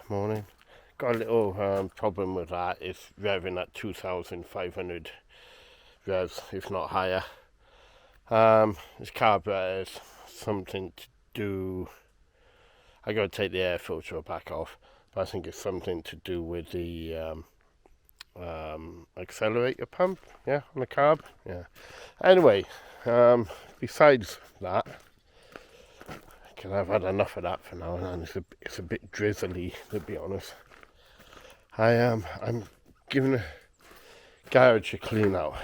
Morning. Got a little problem with that. It's revving at 2,500 revs, if not higher. This carburetor is something to do. I got to take the air filter back off, but I think it's something to do with the accelerator pump. Yeah, on the carb. Yeah. Anyway, besides that, because I've had enough of that for now, and it's a bit drizzly, to be honest. I'm giving the garage a clean out.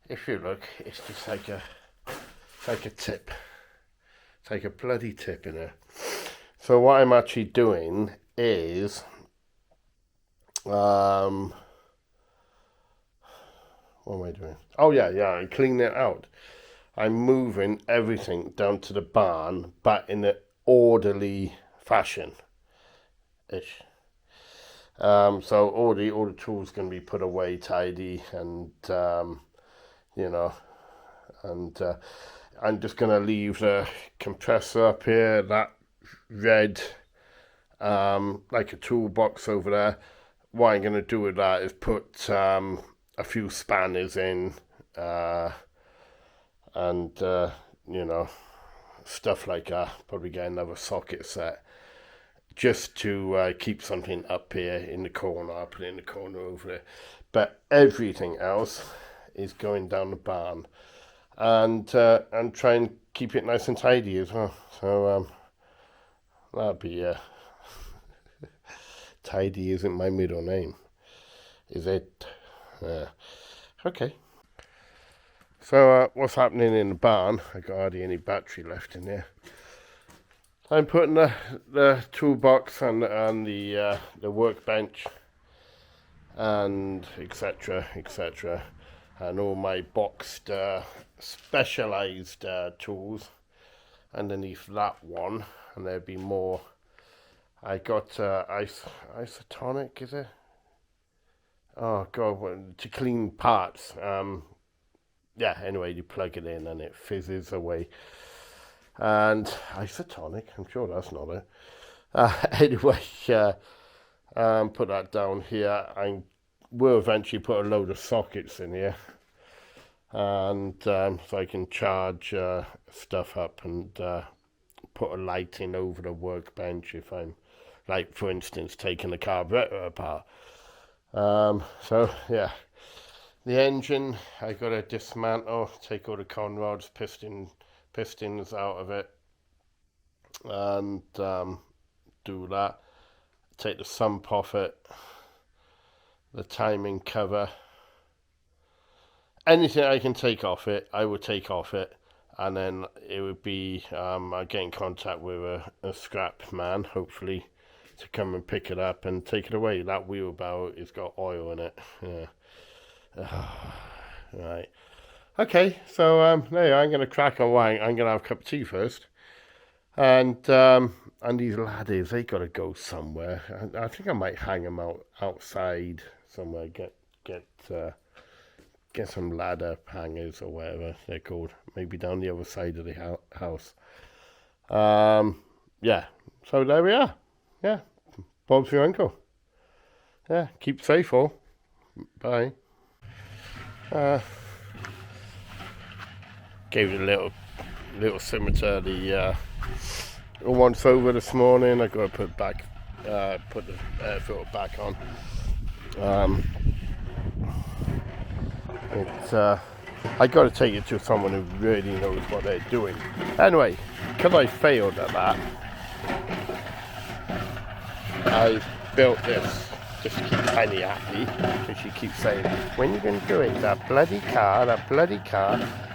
If you look, it's just like a tip. It's like a bloody tip in there. So what I'm actually doing is what am I doing? Oh yeah, I'm cleaning it out. I'm moving everything down to the barn, but in an orderly fashion ish. So all the tools can be put away tidy, and you know, and I'm just gonna leave the compressor up here, that red, like a toolbox over there. What I'm gonna do with that is put a few spanners in, and stuff like that. Probably get another socket set, just to keep something up here in the corner. I'll put it in the corner over there. But everything else is going down the barn, and try and keep it nice and tidy as well. So that'll be tidy isn't my middle name, is it? Okay. So what's happening in the barn? I got hardly any battery left in there. I'm putting the toolbox and the workbench and etc. And all my boxed specialized tools underneath that one, and there'll be more. I got isotonic, is it? Oh god, to clean parts. Yeah, anyway, you plug it in and it fizzes away. And isotonic, I'm sure that's not it. Anyway, put that down here. I will eventually put a load of sockets in here, and so I can charge stuff up, and put a lighting over the workbench if I'm, like, for instance, taking the carburetor apart. So yeah, the engine I got to dismantle, take all the conrods, pistons out of it, and do that. Take the sump off it, the timing cover, anything I can take off it, I will take off it, and then it would be I get in contact with a scrap man, hopefully, to come and pick it up and take it away. That wheelbarrow has got oil in it. Yeah. Right. Okay, so there you are. I'm going to crack on wine. I'm going to have a cup of tea first. And these ladders, they got to go somewhere. I think I might hang them outside somewhere. Get some ladder hangers or whatever they're called. Maybe down the other side of the house. Yeah. So there we are. Yeah. Bob's your uncle. Yeah. Keep safe, all. Bye. Gave it a little scimitar the once over this morning. I got to put the air filter back on. I got to take it to someone who really knows what they're doing. Anyway, because I failed at that, I built this just to keep Penny happy, because she keeps saying, when are you going to do it? That bloody car.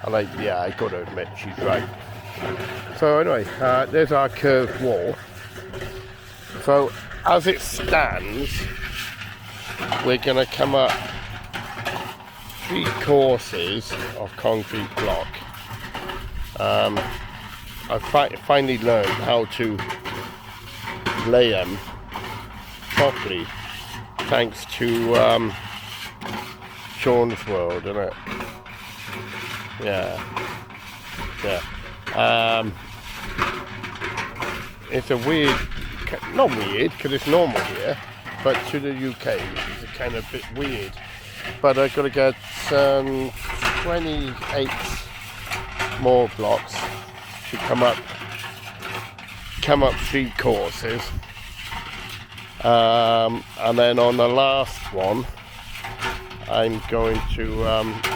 I'm like, yeah, I got to admit, she's right. So anyway, there's our curved wall. So as it stands, we're going to come up 3 courses of concrete block. I finally learned how to lay them properly, thanks to Sean's World, isn't it? Yeah. It's a weird not weird because it's normal here, but to the UK it's kind of a bit weird. But I've got to get 28 more blocks to come up 3 courses, and then on the last one I'm going to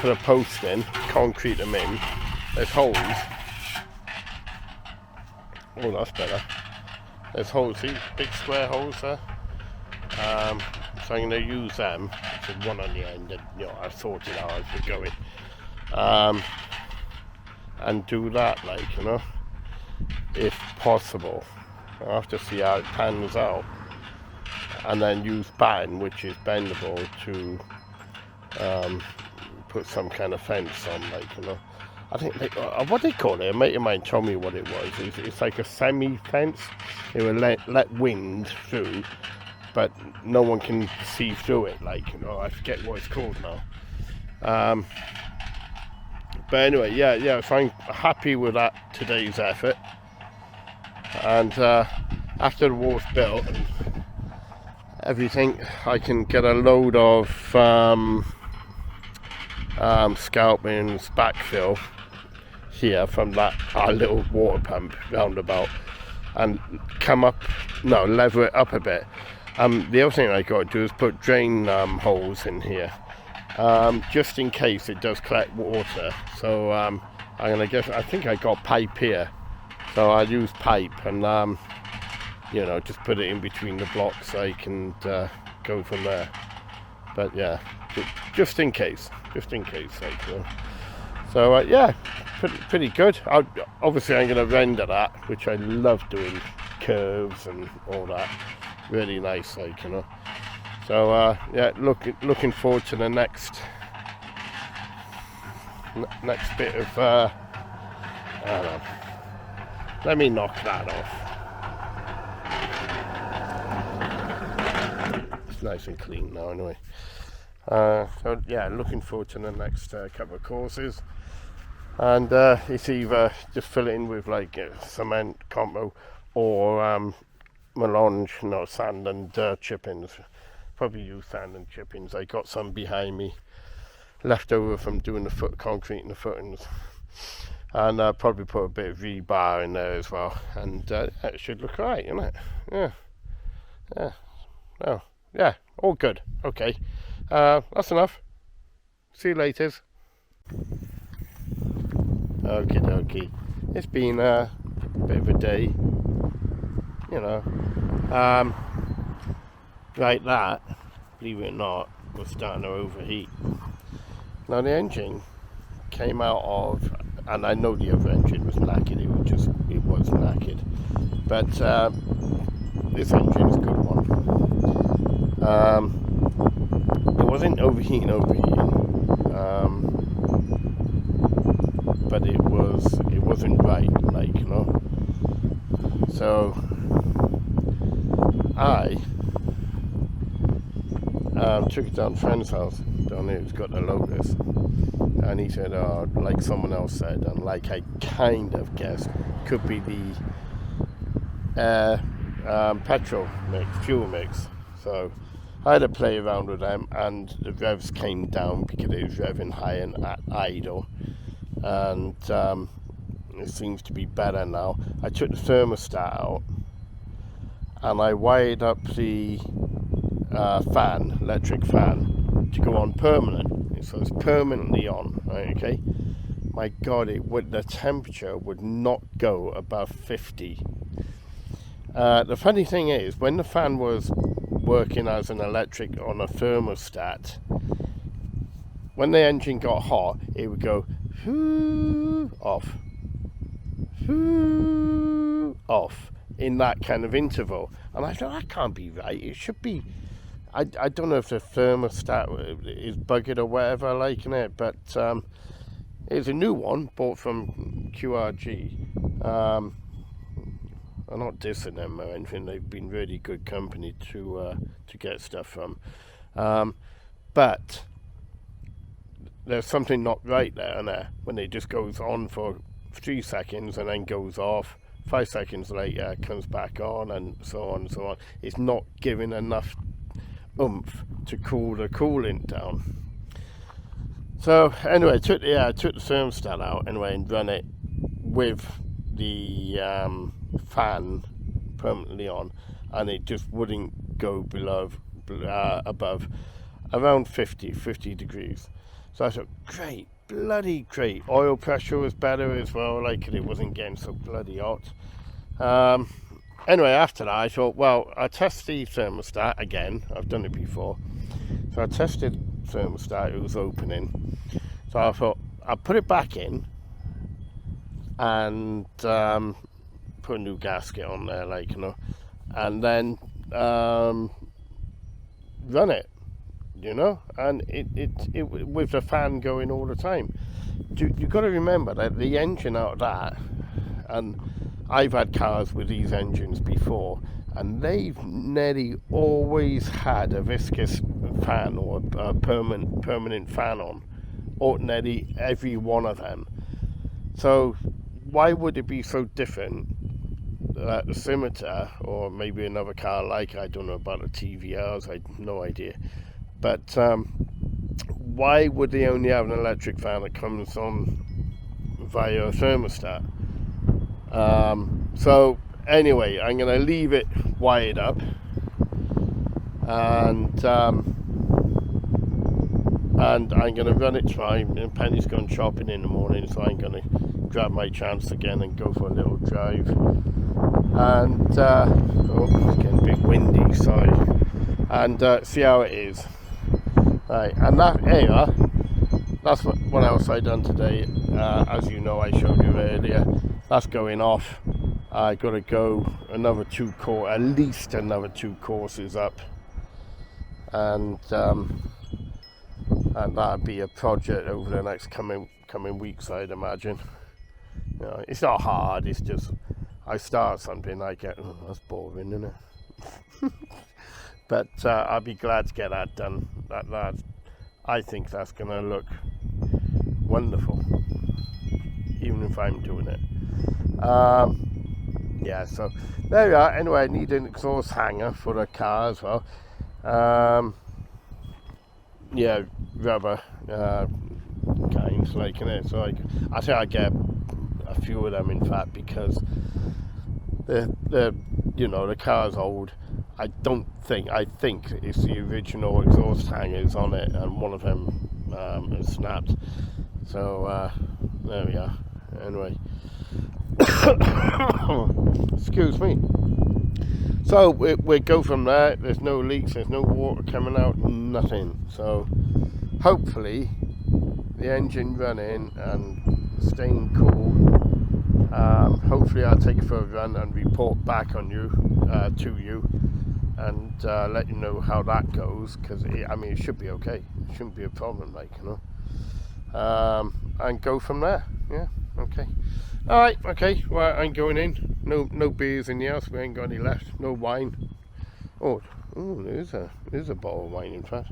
put a post in, concrete them in. There's holes. Oh, that's better. There's holes, see, big square holes there. So I'm going to use them. There's one on the end, and I've sorted out as we're going. And do that, if possible. I'll have to see how it pans out. And then use batten, which is bendable, to put some kind of fence on, I think what they call it, a mate of mine told me what it was. It's like a semi-fence. It will let wind through, but no one can see through it. I forget what it's called now. But anyway, yeah. So I'm happy with that today's effort. And after the wall's built and everything, I can get a load of scalpings backfill here from our little water pump roundabout and lever it up a bit. The other thing I got to do is put drain holes in here, just in case it does collect water. So I'm gonna I think I got pipe here, so I'll use pipe and just put it in between the blocks so I can go from there. But yeah, just in case. So yeah, pretty good. Obviously I'm going to render that, which I love doing, curves and all that. Really nice, So yeah, looking forward to the next bit of. I don't know. Let me knock that off. It's nice and clean now, anyway. So yeah, looking forward to the next couple of courses, and it's either just fill it in with cement compo or melange, sand and chippings. Probably use sand and chippings. I got some behind me left over from doing the concrete and the footings, and probably put a bit of rebar in there as well, and it should look alright, isn't it? Yeah, all good. Okay. That's enough. See you later. Okie dokie. It's been a bit of a day, Right, that, believe it or not, was starting to overheat. Now the engine came out of, and I know the other engine was knackered. It was knackered, but this engine is a good one. It wasn't overheating, but it wasn't right, So I took it down to a friend's house down there who's got the Lotus, and he said, like someone else said, and like I kind of guessed, could be the petrol fuel mix. So I had to play around with them, and the revs came down because it was revving high and at idle, and it seems to be better now. I took the thermostat out and I wired up the electric fan, to go on permanent, so it's permanently on, right? Okay, my god, the temperature would not go above 50. The funny thing is, when the fan was working as an electric on a thermostat, when the engine got hot, it would go off in that kind of interval, and I thought, that can't be right. It should be. I don't know if the thermostat is buggered or whatever, but it's a new one bought from QRG. I'm not dissing them or anything. They've been really good company to get stuff from, but there's something not right there, and when it just goes on for 3 seconds and then goes off 5 seconds later it comes back on, and so on and so on. It's not giving enough oomph to cool the coolant down. So anyway, I took the thermostat out anyway and run it with the fan permanently on, and it just wouldn't go above around 50 degrees. So I thought, great, bloody great. Oil pressure was better as well, like it wasn't getting so bloody hot. Anyway, after that I thought, well, I'll test the thermostat again. I've done it before. So I tested thermostat, it was opening. So I thought, I'll put it back in and put a new gasket on there, like, you know, and then run it, you know, and it with the fan going all the time. You've got to remember that the engine out of that, and I've had cars with these engines before, and they've nearly always had a viscous fan or a permanent fan on, or nearly every one of them. So why would it be so different that the Scimitar, or maybe another car like, I don't know about the TVRs, I have no idea, but why would they only have an electric fan that comes on via a thermostat? So anyway, I'm going to leave it wired up, and I'm going to run it try. And Penny's gone shopping in the morning, so I'm going to grab my chance again and go for a little drive. And it's getting a bit windy, sorry. And see how it is. Right, and that's what else I done today. As you know, I showed you earlier. That's going off. I got to go at least another 2 courses up, and that'll be a project over the next coming weeks, I'd imagine. You know, it's not hard. It's just I start something, I get, oh, that's boring, isn't it? But I'll be glad to get that done. That I think that's going to look wonderful, even if I'm doing it. Yeah, so there we are. Anyway, I need an exhaust hanger for the car as well. Yeah, rubber kinds, like, in it. So I think I get a few of them, in fact, because the car's old. I think it's the original exhaust hangers on it, and one of them has snapped. So there we are. Anyway, excuse me. So we go from there. There's no leaks, there's no water coming out, nothing. So hopefully the engine running and staying cool. Hopefully I'll take it for a run and report back on you to you, and let you know how that goes, because it should be okay. It shouldn't be a problem, like, you know. And go from there. Yeah, okay. Alright, okay, well, I'm going in. No beers in the house, we ain't got any left. No wine. Oh, there's a bottle of wine, in fact.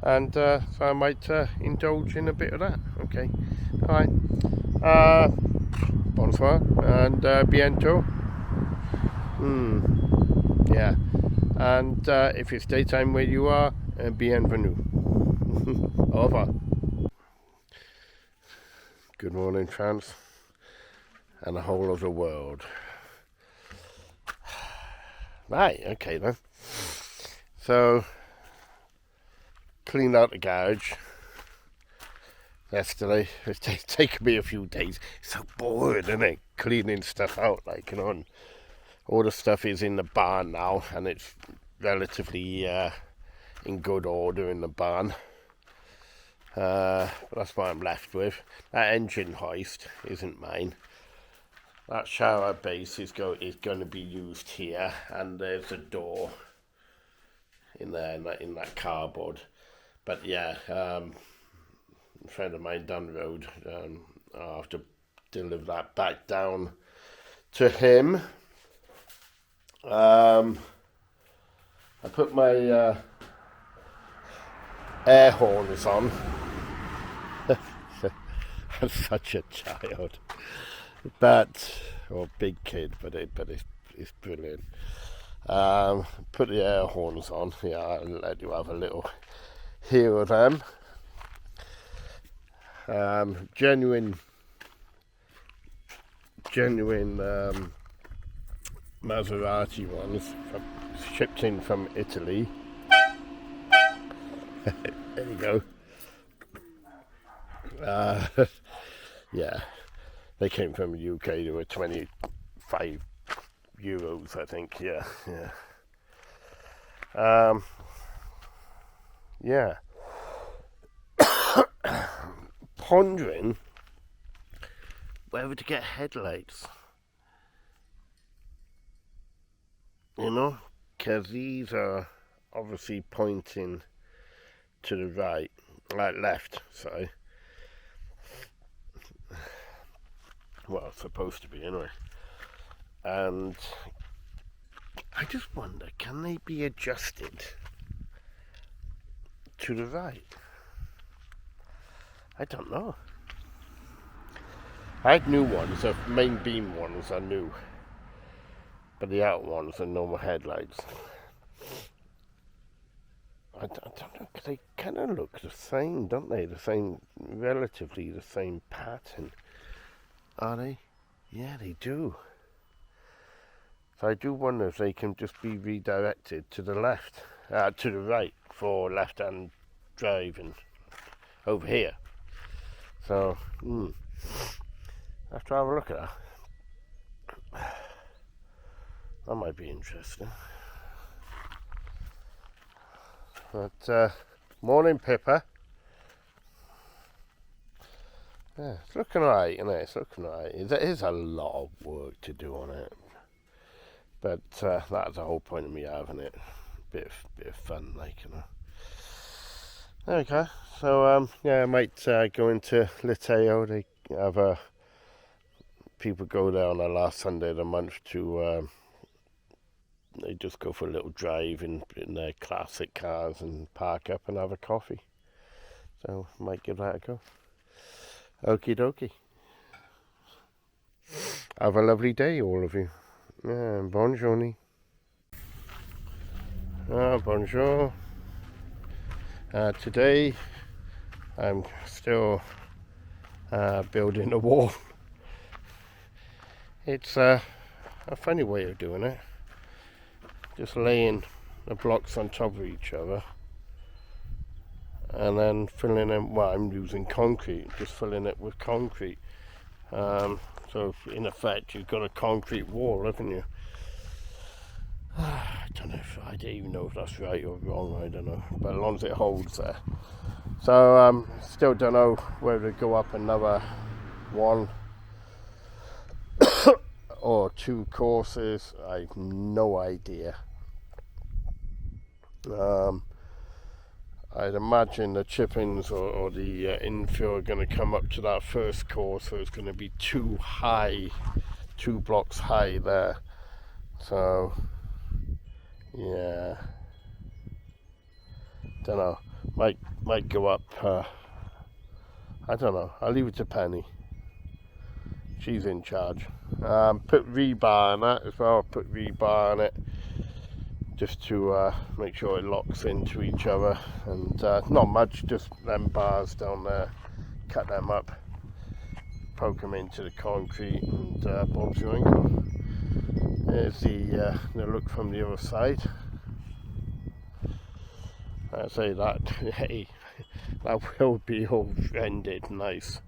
And so I might indulge in a bit of that. Okay. Alright. Bonsoir and bientôt. Yeah. And if it's daytime where you are, bienvenue. Au revoir. Good morning, France, and the whole of the world. Right, okay then. So, cleaned out the garage yesterday. It's taken me a few days. It's so boring, isn't it? Cleaning stuff out, like, you know, and all the stuff is in the barn now, and it's relatively in good order in the barn. That's what I'm left with. That engine hoist isn't mine. That shower base is going to be used here, and there's a door in there in that cardboard. But yeah, a friend of mine down the road, I'll have to deliver that back down to him. I put my air horns on. I'm such a child. But, or big kid, but it's brilliant. Put the air horns on. Yeah, I'll let you have a little hear of them. Genuine Maserati ones shipped in from Italy. There you go. Yeah, they came from the UK. They were 25 euros, I think. Yeah. Yeah. Pondering whether to get headlights. You know, because these are obviously pointing to the right, like left, sorry. Well, it's supposed to be anyway. And I just wonder, can they be adjusted to the right? I don't know. I had new ones, the main beam ones are new, but the out ones are normal headlights. I don't know, because they kind of look the same, don't they? The same, relatively the same pattern. Are they? Yeah, they do. So I do wonder if they can just be redirected to the left, to the right for left-hand driving over here. So, I have to have a look at that. That might be interesting. But, morning, Pippa. Yeah, it's looking alright, isn't it? It's looking alright. There is a lot of work to do on it. But that's the whole point of me having it. Bit of fun, like, you know. There we go. So, yeah, I might go into Liteo. They have people go there on the last Sunday of the month to... they just go for a little drive in their classic cars and park up and have a coffee. So, might give that a go. Okie dokie. Have a lovely day, all of you. Buongiorno. Bonjour. Today, I'm still building a wall. It's a funny way of doing it. Just laying the blocks on top of each other and then filling them. Well, I'm using concrete, just filling it with concrete. So in effect, you've got a concrete wall, haven't you? I don't don't even know if that's right or wrong. I don't know, but as long as it holds there. So still don't know whether to go up another one or two courses. I have no idea. I'd imagine the chippings or the infill are going to come up to that first course, so it's going to be too high, 2 blocks high there. So yeah, don't know. Might go up. I don't know. I'll leave it to Penny. She's in charge. Put rebar on that as well. Put rebar on it just to make sure it locks into each other, and not much, just them bars down there, cut them up, poke them into the concrete, and Bob's your uncle. There's the look from the other side. I say that, hey, that will be all rendered nice.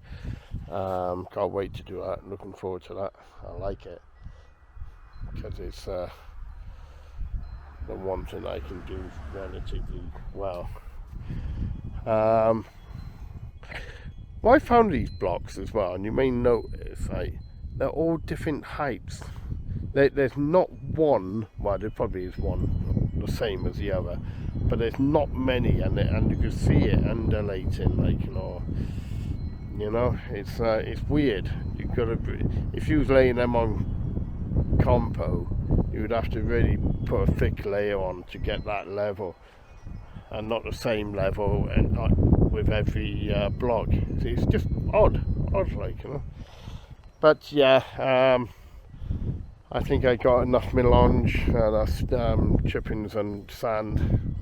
Can't wait to do that, looking forward to that. I like it, because it's the one thing I can do relatively well. Well, I found these blocks as well, and you may notice, like, they're all different heights. There's not one, well, there probably is one the same as the other, but there's not many, and you can see it undulating, like, you know, it's weird. You've got to, if you was laying them on compo, you would have to really put a thick layer on to get that level, and not the same level and with every block. It's just odd, like, you know. But yeah, I think I got enough melange, that's chippings and sand.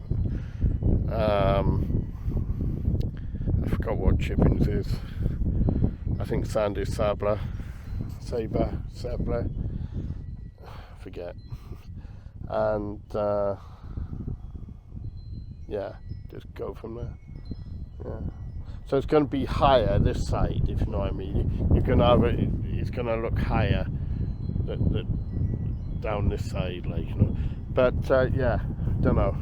I forgot what chippings is. I think sand is sabler, forget. And yeah, just go from there. Yeah. So it's going to be higher this side, if you know what I mean. You're going to have it. It's going to look higher down this side, like, you know. But yeah, don't know.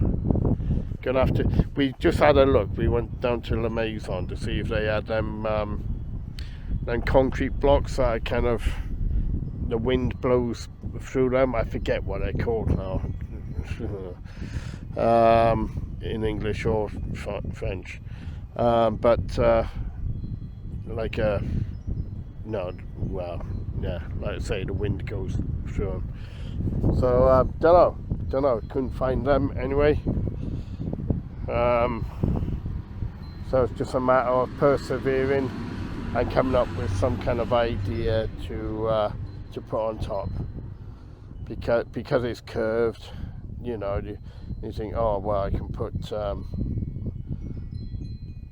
Gonna have to. We just had a look. We went down to La Maison to see if they had them concrete blocks that are kind of, the wind blows through them. I forget what they're called now. In English or French. But like a no, well, yeah, like I say, the wind goes through them. So don't know. Couldn't find them anyway. So it's just a matter of persevering and coming up with some kind of idea to put on top. Because it's curved, you know, you think, oh well, I can put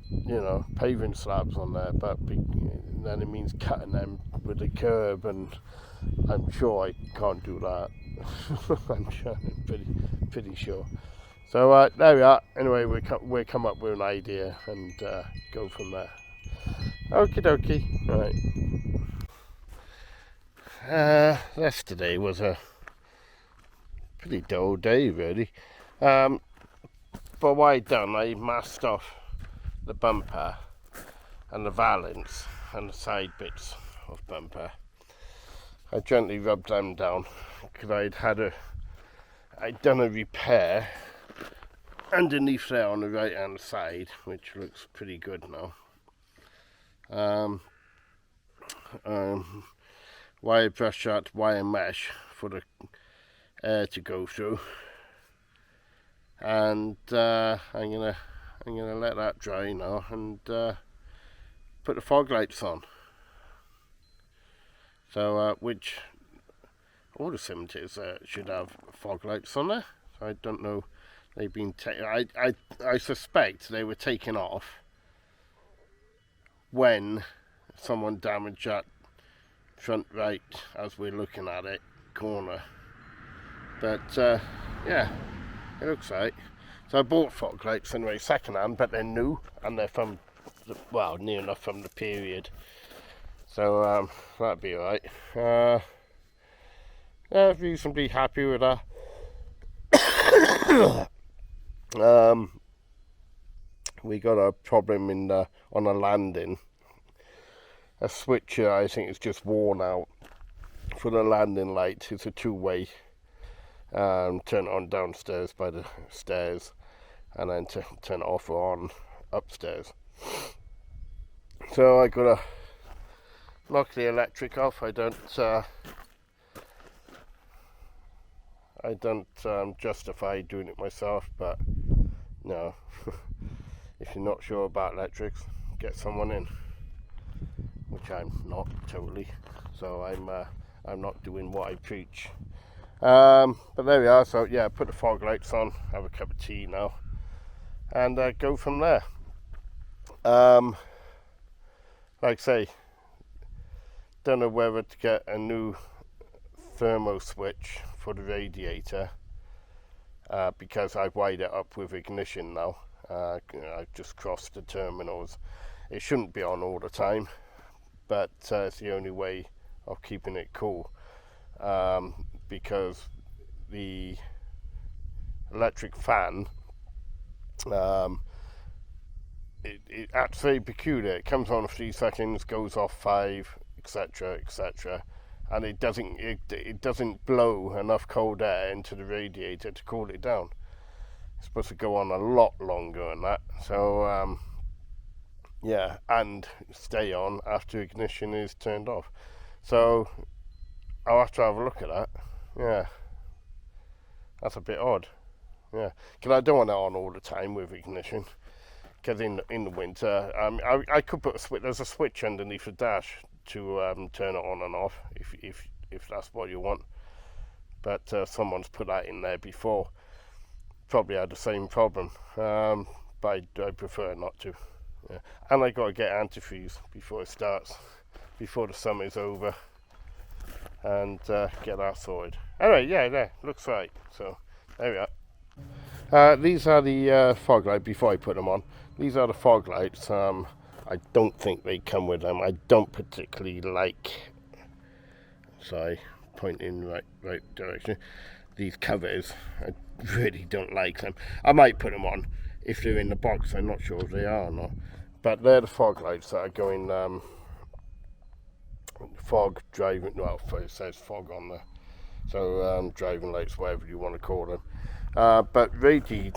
you know, paving slabs on there, but then it means cutting them with a curb, and I'm sure I can't do that. I'm pretty sure. So there we are. Anyway, we come up with an idea and go from there. Okie dokie. Right. Yesterday was a pretty dull day, really. But what I done, I masked off the bumper and the valance and the side bits of bumper. I gently rubbed them down because I'd done a repair underneath there on the right hand side, which looks pretty good now. Wire brush that wire mesh for the air to go through, and I'm gonna let that dry now and put the fog lights on. So which all the cemeteries should have fog lights on there. So I don't know. They've been I suspect they were taken off when someone damaged that front right, as we're looking at it, corner. But yeah, it looks right. So I bought fog lights anyway, second hand, but they're new and they're from near enough from the period. So that'd be alright. Yeah, reasonably happy with that. We got a problem on a landing. A switcher, I think, is just worn out for the landing light. It's a two-way. Turn it on downstairs by the stairs, and then turn it off or on upstairs. So I gotta knock the electric off. I don't justify doing it myself, but no. If you're not sure about electrics, get someone in, which I'm not totally. So I'm not doing what I preach. But there we are. So yeah, put the fog lights on, have a cup of tea now, and go from there. Like I say, don't know whether to get a new thermo switch for the radiator, because I've wired it up with ignition now. I've just crossed the terminals. It shouldn't be on all the time, but it's the only way of keeping it cool, because the electric fan, it acts very peculiar. It comes on 3 seconds, goes off 5, etc., and it doesn't blow enough cold air into the radiator to cool it down. It's supposed to go on a lot longer than that. So yeah, and stay on after ignition is turned off. So I'll have to have a look at that. Yeah, that's a bit odd. Yeah, because I don't want it on all the time with ignition. Because in the winter, I could put a switch. There's a switch underneath the dash to turn it on and off if that's what you want. But someone's put that in there before. Probably had the same problem, but I prefer not to. Yeah. And I got to get antifreeze before it starts, before the summer's over, and get that sorted. Anyway, yeah, there, looks right. So there we are. These are the fog lights. Before I put them on, these are the fog lights. I don't think they come with them. I don't particularly like. Sorry, pointing right direction. These covers, I really don't like them. I might put them on if they're in the box. I'm not sure if they are or not. But they're the fog lights that are going fog driving. Well, it says fog on there. So driving lights, whatever you want to call them. But radiant.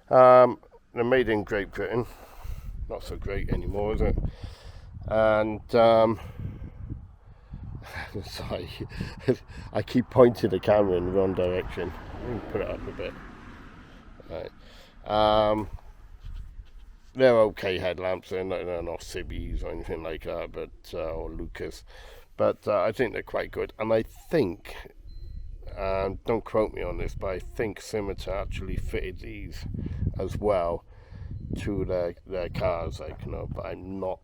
They're made in Great Britain. Not so great anymore, is it? And sorry, I keep pointing the camera in the wrong direction. Let me put it up a bit. Right. They're okay headlamps. They're not Sibbies or anything like that, but or Lucas. But I think they're quite good. And I think, don't quote me on this, but I think Scimitar actually fitted these as well to their cars. But I'm not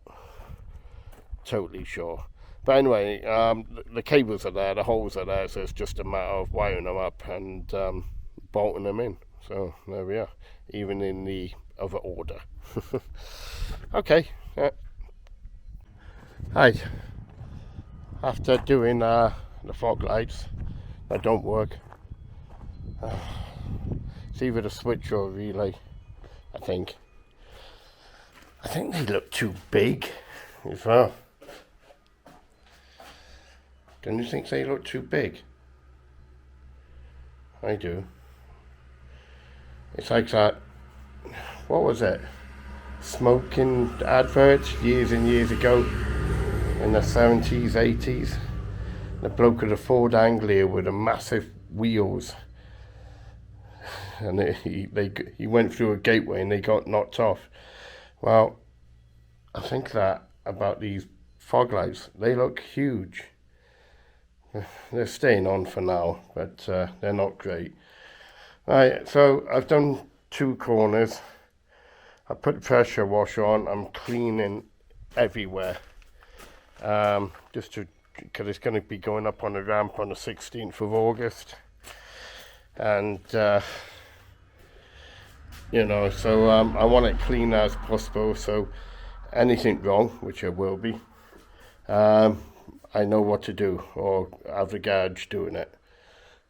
totally sure. But anyway, the cables are there, the holes are there, so it's just a matter of wiring them up and bolting them in. So there we are, even in the other order. Okay. Hi. After doing the fog lights that don't work, it's either the switch or relay. I think they look too big as well. Don't you think they look too big? I do. It's like that, what was it? Smoking advert years and years ago in the 70s, 80s. The bloke with a Ford Anglia with the massive wheels. And he went through a gateway and they got knocked off. Well, I think that about these fog lights. They look huge. They're staying on for now, but they're not great. Right, so I've done 2 corners. I put the pressure washer on. I'm cleaning everywhere, just because it's going to be going up on the ramp on the 16th of August, and so I want it clean as possible. So anything wrong, which I will be, I know what to do, or have the garage doing it.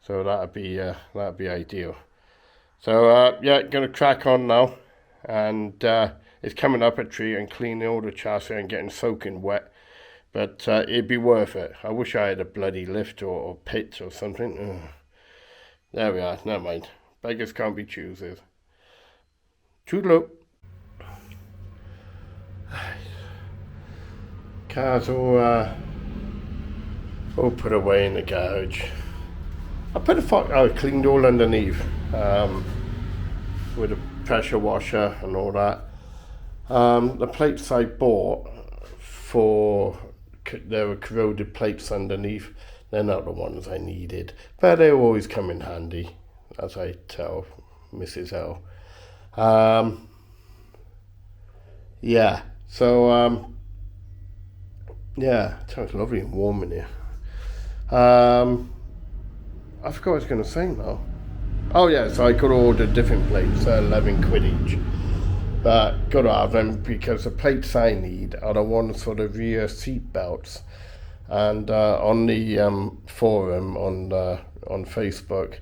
So that'd be ideal. So yeah, gonna crack on now, and it's coming up a tree and cleaning all the chassis and getting soaking wet. But it'd be worth it. I wish I had a bloody lift or pit or something. Ugh. There we are. Never mind. Beggars can't be choosers. Toodaloo. Car's all put away in the garage. I cleaned all underneath with a pressure washer and all that. The plates I bought there were corroded plates underneath. They're not the ones I needed, but they always come in handy, as I tell Mrs. L. Yeah, so yeah, it's lovely and warm in here. I forgot what I was going to say now. Oh yeah, so I could order different plates, 11 quid each. But got to have them because the plates I need are the ones for the rear seat belts. And on the forum on Facebook,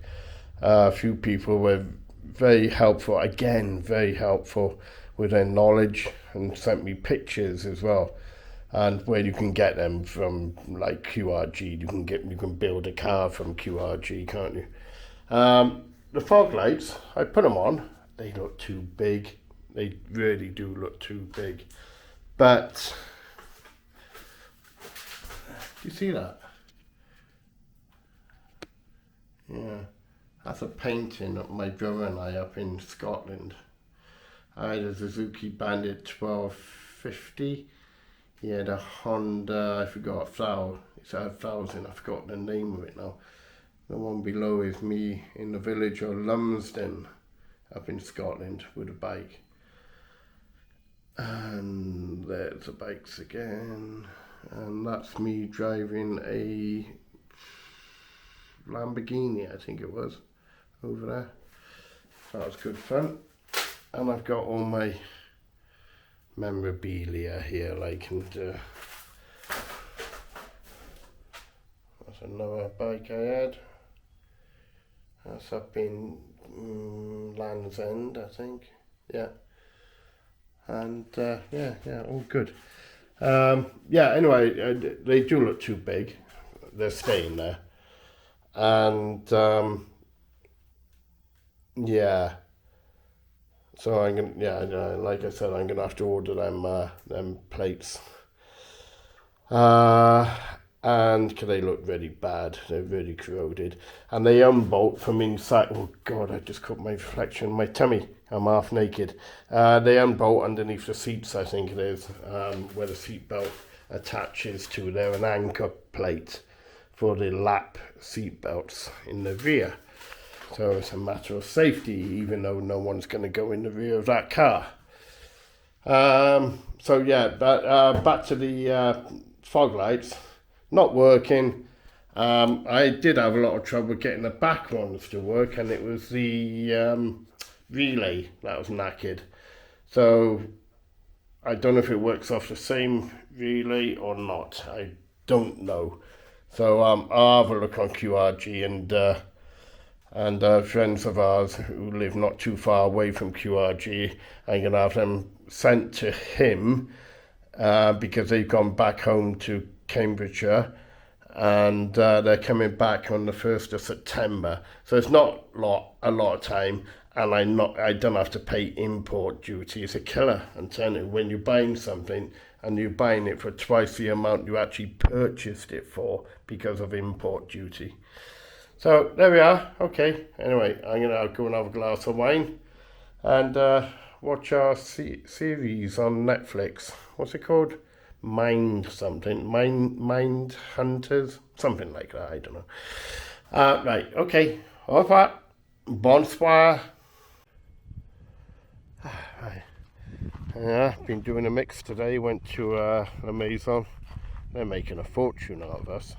a few people were very helpful. Again, very helpful with their knowledge, and sent me pictures as well. And where you can get them from, like QRG, you can build a car from QRG, can't you? The fog lights, I put them on. They look too big. They really do look too big. But do you see that? Yeah, that's a painting of my brother and I up in Scotland. I had a Suzuki Bandit 1250. He had a Honda, I forgot, it's a 1000, I forgot the name of it now. The one below is me in the village of Lumsden up in Scotland with a bike. And there's the bikes again. And that's me driving a Lamborghini, I think it was, over there. That was good fun. And I've got all my memorabilia here, like, and that's another bike I had. That's up in Land's End, I think. Yeah. And yeah, all good. Anyway, they do look too big. They're staying there. And yeah. So I'm gonna, like I said, I'm gonna have to order them plates. And cause they look really bad. They're really corroded, and they unbolt from inside. Oh God, I just cut my reflection on my tummy. I'm half naked. They unbolt underneath the seats, I think it is, where the seat belt attaches to. They're an anchor plate for the lap seat belts in the rear. So it's a matter of safety, even though no one's going to go in the rear of that car. So yeah, back to the fog lights. Not working. I did have a lot of trouble getting the back ones to work, and it was the relay that was knackered. So I don't know if it works off the same relay or not. I don't know. So I'll have a look on QRG, and friends of ours who live not too far away from QRG, I'm going to have them sent to him because they've gone back home to Cambridgeshire, and they're coming back on the 1st of September. So it's not a lot of time, and I don't have to pay import duty. It's a killer, I'm telling you, when you're buying something and you're buying it for twice the amount you actually purchased it for because of import duty. So there we are. Okay. Anyway, I'm gonna go and have a glass of wine and watch our series on Netflix. What's it called? Mind Hunters, something like that. I don't know. Right. Okay. Au revoir. Bonsoir. Right. Yeah, been doing a mix today. Went to Amazon. They're making a fortune out of us.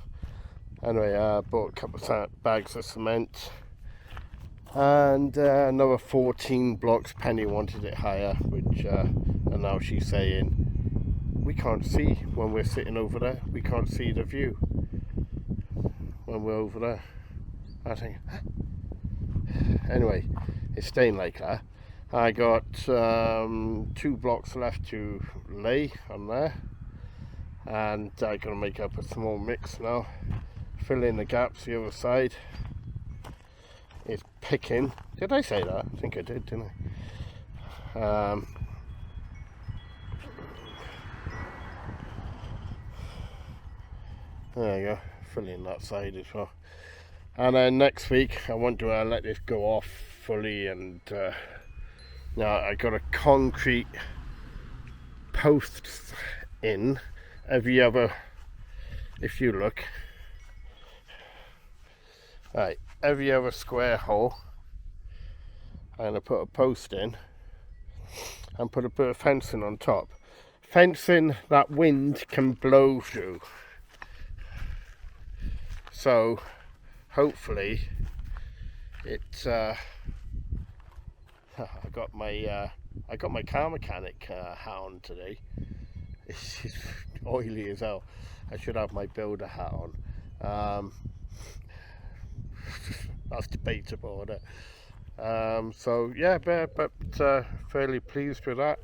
Anyway, bought a couple of bags of cement and another 14 blocks. Penny wanted it higher, which and now she's saying we can't see when we're sitting over there. We can't see the view when we're over there. I think anyway, it's staying like that. I got 2 blocks left to lay on there, and I'm gonna make up a small mix now. Fill in the gaps the other side. It's picking. Did I say that? I think I did, didn't I? There you go. Fill in that side as well. And then next week I want to let this go off fully, and now I got a concrete posts in every other, if you look, right, every other square hole. I'm going to put a post in and put a bit of fencing on top. Fencing that wind can blow through. So hopefully it I got my car mechanic hat on today. It's oily as hell. I should have my builder hat on. That's debatable, isn't it? So yeah, but fairly pleased with that.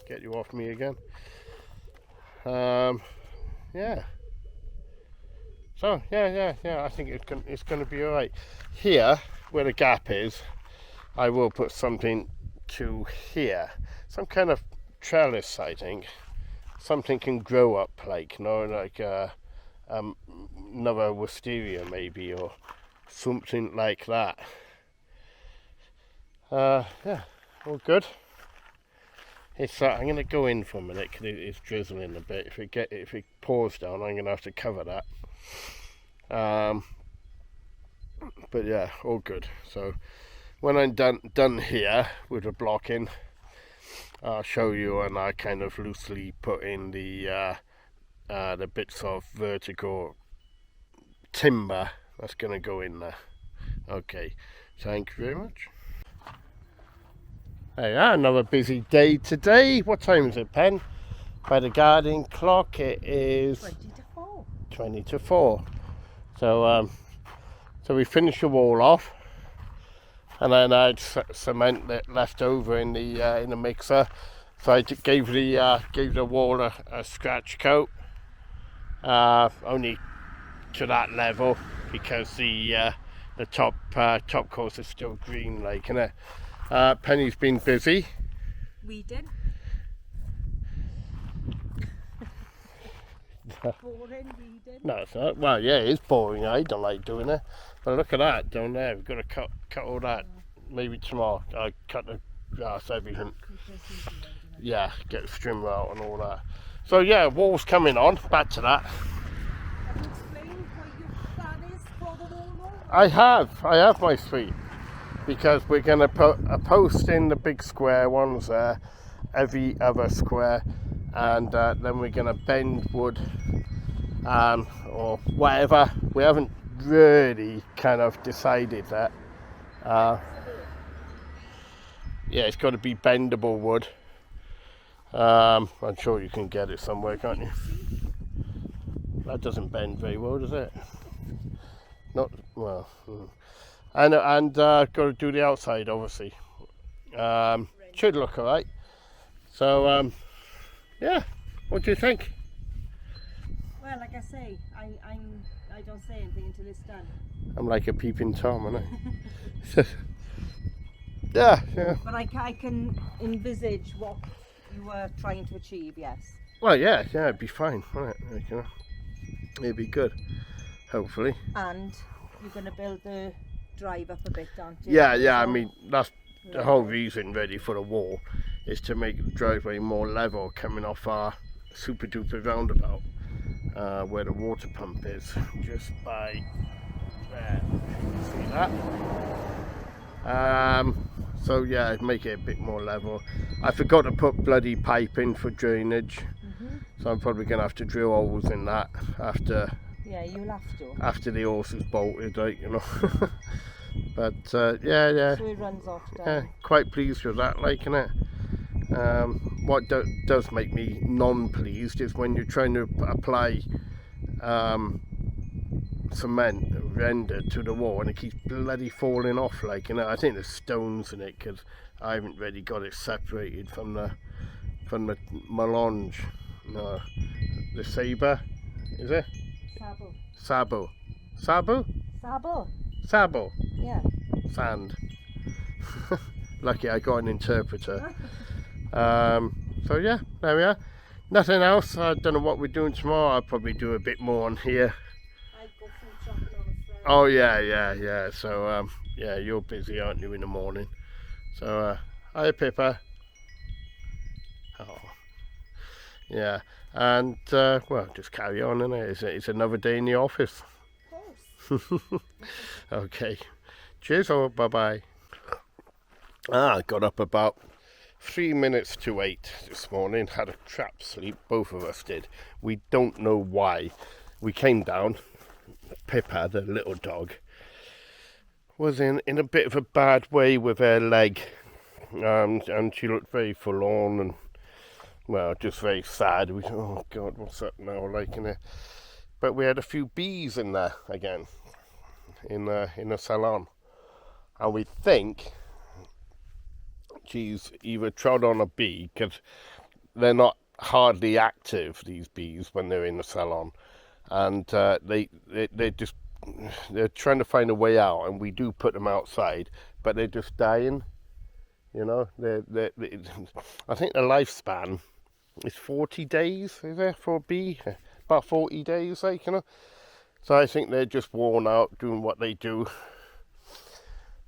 Get you off me again. Yeah. So yeah. I think it's going to be all right. Here, where the gap is, I will put something to here, some kind of trellis. I think something can grow up, like like another wisteria maybe, or something like that. Yeah, all good. It's I'm going to go in for a minute because it's drizzling a bit. If it pours down, I'm going to have to cover that. But yeah, all good. So when I'm done here with the blocking, I'll show you, and I kind of loosely put in the bits of vertical timber that's going to go in there. Okay, thank you very much. There you are, another busy day today. What time is it, Pen? By the garden clock, it is 20 to 4. 20 to 4. So we finished the wall off, and then I had cement that left over in the mixer. So I gave the wall a scratch coat, only to that level because the top course is still green, like, isn't it? Penny's been busy. Weeding. Boring weeding. No, it's not. Well, yeah, it is boring. I don't like doing it. But look at that down there. We've got to cut all that. Maybe tomorrow. I cut the grass, everything. Yeah, get the strimmer out and all that. So yeah, wall's coming on. Back to that. Have you explained what your plan is for the wall? I have my suite, because we're going to put a post in the big square ones there, every other square, and then we're going to bend wood or whatever. We haven't really kind of decided that. Yeah, it's got to be bendable wood. I'm sure you can get it somewhere, can't you? That doesn't bend very well, does it? Not well. And got to do the outside, obviously. Should look alright. So yeah, what do you think? Well, like I say, I don't say anything until it's done. I'm like a peeping Tom, aren't I? Yeah. But I can envisage what you were trying to achieve, yes. Well, yeah, it'd be fine, wouldn't it? Like, you know, it'd be good, hopefully. And you're going to build the drive up a bit, aren't you? Yeah, So, I mean, that's the whole reason really for the wall, is to make the driveway more level coming off our super duper roundabout, where the water pump is, just by there. See that? So yeah, make it a bit more level. I forgot to put bloody pipe in for drainage, so I'm probably going to have to drill holes in that after. Yeah, you'll have to. After the horse is bolted, like, you know. But yeah. So it runs off down. Yeah, quite pleased with that, like, innit? What does make me non-pleased is when you're trying to apply cement render to the wall and it keeps bloody falling off, like, you know. I think there's stones in it because I haven't really got it separated from the melange. No, the sabre, is it? Sabo. Yeah. Sand. Lucky I got an interpreter. So yeah, there we are. Nothing else. I don't know what we're doing tomorrow. I'll probably do a bit more on here. I go food shopping on a Friday. Oh yeah. So yeah, you're busy, aren't you, in the morning? So hi Pippa. Oh. Yeah. And well, just carry on, innit? It's another day in the office. Of course. Okay. Cheers, or bye-bye. I got up about 3 minutes to 8 this morning. Had a trap sleep, both of us did. We don't know why. We came down. Pippa, the little dog, was in a bit of a bad way with her leg. And she looked very forlorn and, well, just very sad. We thought, oh God, what's up now, like, in it. But we had a few bees in there again, in the salon, and we think she's either trod on a bee, because they're not hardly active, these bees, when they're in the salon, and they're trying to find a way out, and we do put them outside, but they're just dying. You know, I think the lifespan is 40 days, is there, for a bee? About 40 days, like, you know. So I think they're just worn out doing what they do.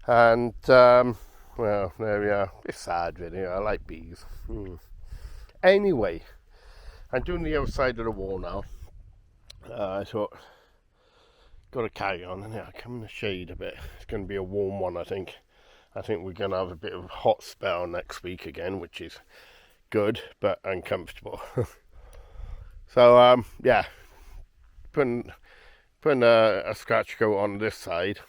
And, well, there we are. It's sad, really. I like bees. Anyway, I'm doing the other side of the wall now. I thought, got to carry on, and yeah, come in the shade a bit. It's going to be a warm one, I think. I think we're going to have a bit of a hot spell next week again, which is good but uncomfortable. So yeah, putting a scratch coat on this side,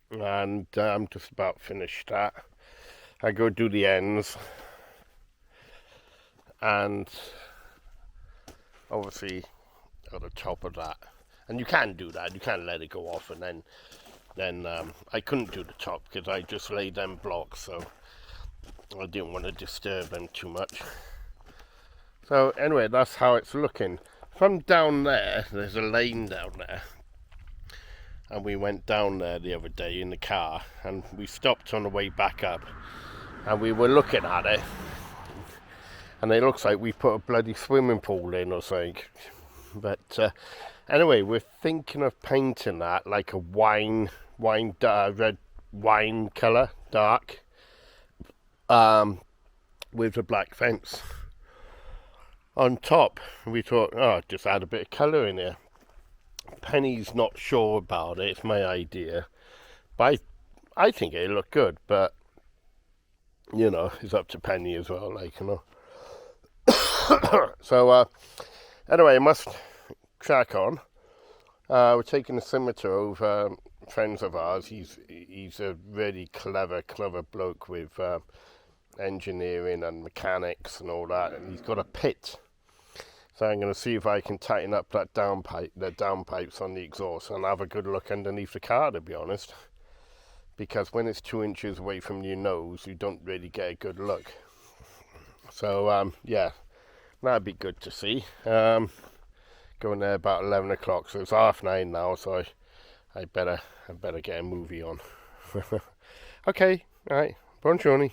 and I'm just about finished that. I go do the ends, and obviously at the top of that, and you can do that, you can let it go off, and then I couldn't do the top because I just laid them blocks, so I didn't want to disturb them too much. So anyway, that's how it's looking. From down there, there's a lane down there, and we went down there the other day in the car, and we stopped on the way back up, and we were looking at it, and it looks like we put a bloody swimming pool in or something. But anyway, we're thinking of painting that like a red wine colour, dark, with a black fence on top. We thought, oh, just add a bit of colour in here. Penny's not sure about it. It's my idea, but I think it'll look good. But you know, it's up to Penny as well, like, you know. So anyway, I must crack on. We're taking a scimitar over friends of ours. He's a really clever bloke with engineering and mechanics and all that, and he's got a pit. So I'm going to see if I can tighten up that the downpipes on the exhaust, and have a good look underneath the car, to be honest. Because when it's 2 inches away from your nose, you don't really get a good look. So yeah, that'd be good to see. Going there about 11 o'clock, so it's 9:30 now, so I better get a movie on. Okay, alright, buongiorno.